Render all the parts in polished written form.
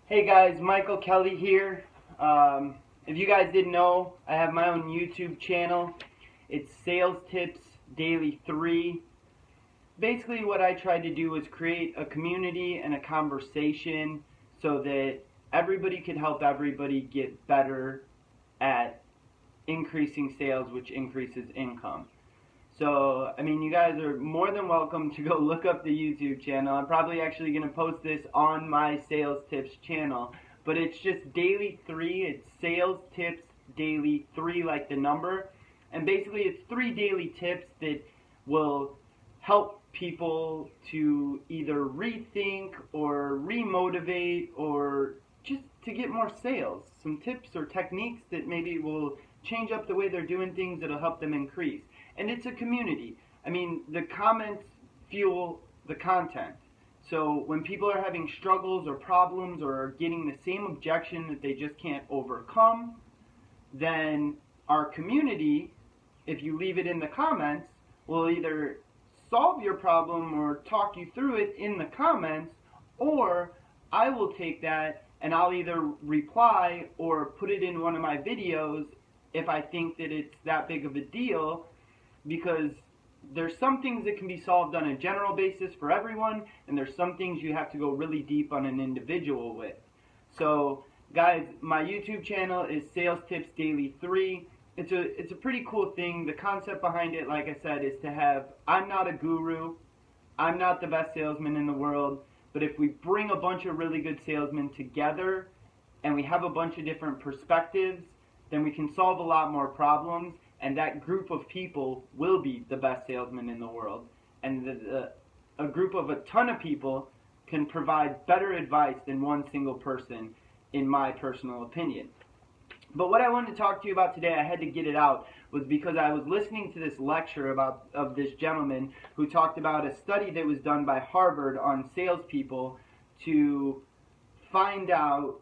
Hey guys, Michael Kelly here. If you guys didn't know, I have my own YouTube channel. It's Sales Tips Daily 3. Basically what I tried to do was create a community and a conversation so that everybody could help everybody get better at increasing sales, which increases income. So, you guys are more than welcome to go look up the YouTube channel. I'm probably actually going to post this on my Sales Tips channel. But it's just Daily 3. It's Sales Tips Daily 3, like the number. And basically it's 3 daily tips that will help people to either rethink or remotivate or just to get more sales. Some tips or techniques that maybe will change up the way they're doing things that'll help them increase. And it's a community. The comments fuel the content. So when people are having struggles or problems or are getting the same objection that they just can't overcome, then our community, if you leave it in the comments, will either solve your problem or talk you through it in the comments, or I will take that and I'll either reply or put it in one of my videos if I think that it's that big of a deal, because there's some things that can be solved on a general basis for everyone, and there's some things you have to go really deep on an individual with. So guys, my YouTube channel is Sales Tips Daily 3. It's a pretty cool thing. The concept behind it, like I said, is to have, I'm not a guru, I'm not the best salesman in the world, but if we bring a bunch of really good salesmen together and we have a bunch of different perspectives, then we can solve a lot more problems. And that group of people will be the best salesman in the world. And a group of a ton of people can provide better advice than one single person, in my personal opinion. But what I wanted to talk to you about today, I had to get it out, was because I was listening to this lecture of this gentleman who talked about a study that was done by Harvard on salespeople to find out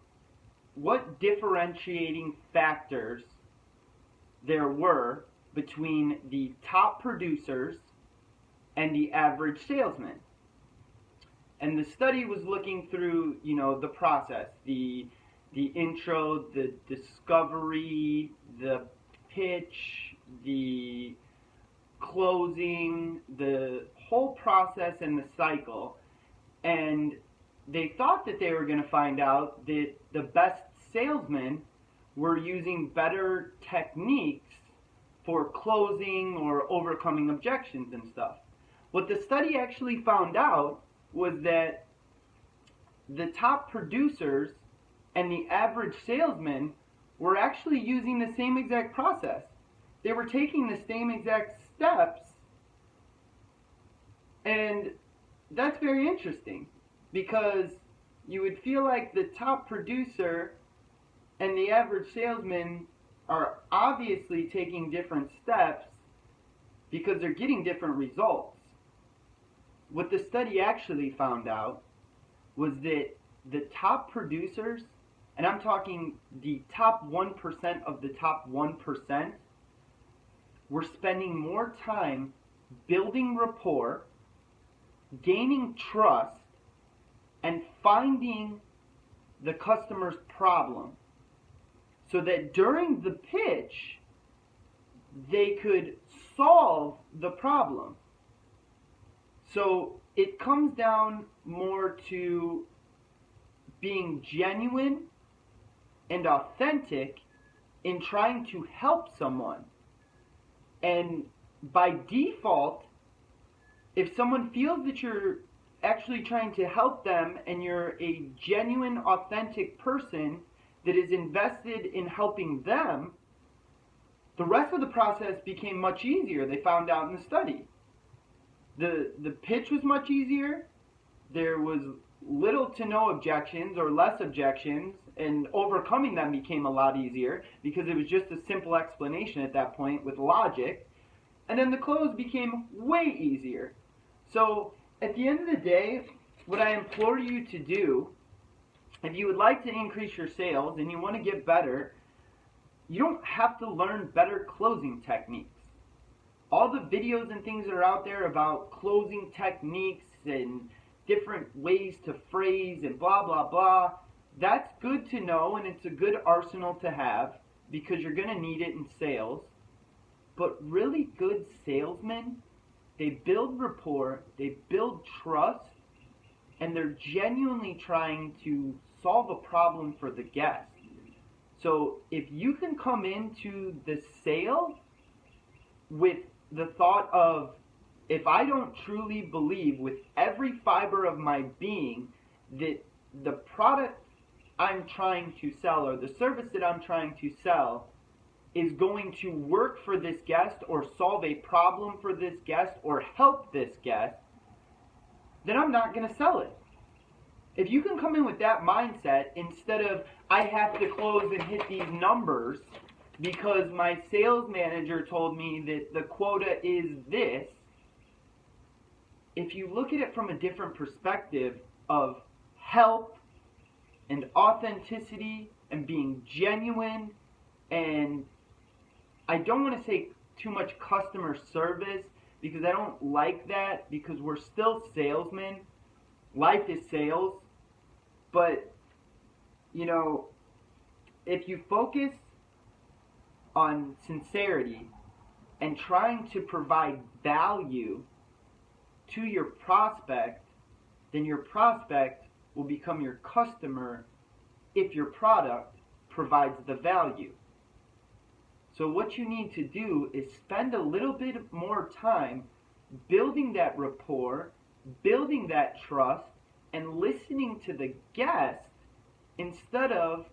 what differentiating factors there were between the top producers and the average salesman. And the study was looking through, the process, the intro, the discovery, the pitch, the closing, the whole process and the cycle. And they thought that they were going to find out that the best salesmen were using better techniques for closing or overcoming objections and stuff. What the study actually found out was that the top producers and the average salesman were actually using the same exact process. They were taking the same exact steps, and that's very interesting, because you would feel like the top producer and the average salesman are obviously taking different steps because they're getting different results. What the study actually found out was that the top producers, and I'm talking the top 1% of the top 1%, were spending more time building rapport, gaining trust, and finding the customer's problem, so that during the pitch, they could solve the problem. So it comes down more to being genuine and authentic in trying to help someone. And by default, if someone feels that you're actually trying to help them and you're a genuine, authentic person that is invested in helping them, the rest of the process became much easier, they found out in the study. The pitch was much easier, there was little to no objections or less objections, and overcoming them became a lot easier because it was just a simple explanation at that point with logic, and then the close became way easier. So at the end of the day, what I implore you to do, if you would like to increase your sales and you want to get better, you don't have to learn better closing techniques. All the videos and things that are out there about closing techniques and different ways to phrase and blah, blah, blah, That's good to know, and it's a good arsenal to have because you're going to need it in sales. But really good salesmen, they build rapport, they build trust, and they're genuinely trying to solve a problem for the guest. So if you can come into the sale with the thought of, if I don't truly believe with every fiber of my being that the product I'm trying to sell or the service that I'm trying to sell is going to work for this guest or solve a problem for this guest or help this guest, then I'm not going to sell it. If you can come in with that mindset, instead of, I have to close and hit these numbers because my sales manager told me that the quota is this, if you look at it from a different perspective of help and authenticity and being genuine, and I don't want to say too much customer service because I don't like that, because we're still salesmen. Life is sales. But, you know, if you focus on sincerity and trying to provide value to your prospect, then your prospect will become your customer if your product provides the value. So what you need to do is spend a little bit more time building that rapport, building that trust, and listening to the guest instead of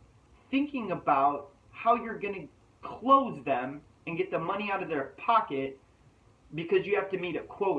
thinking about how you're going to close them and get the money out of their pocket because you have to meet a quota.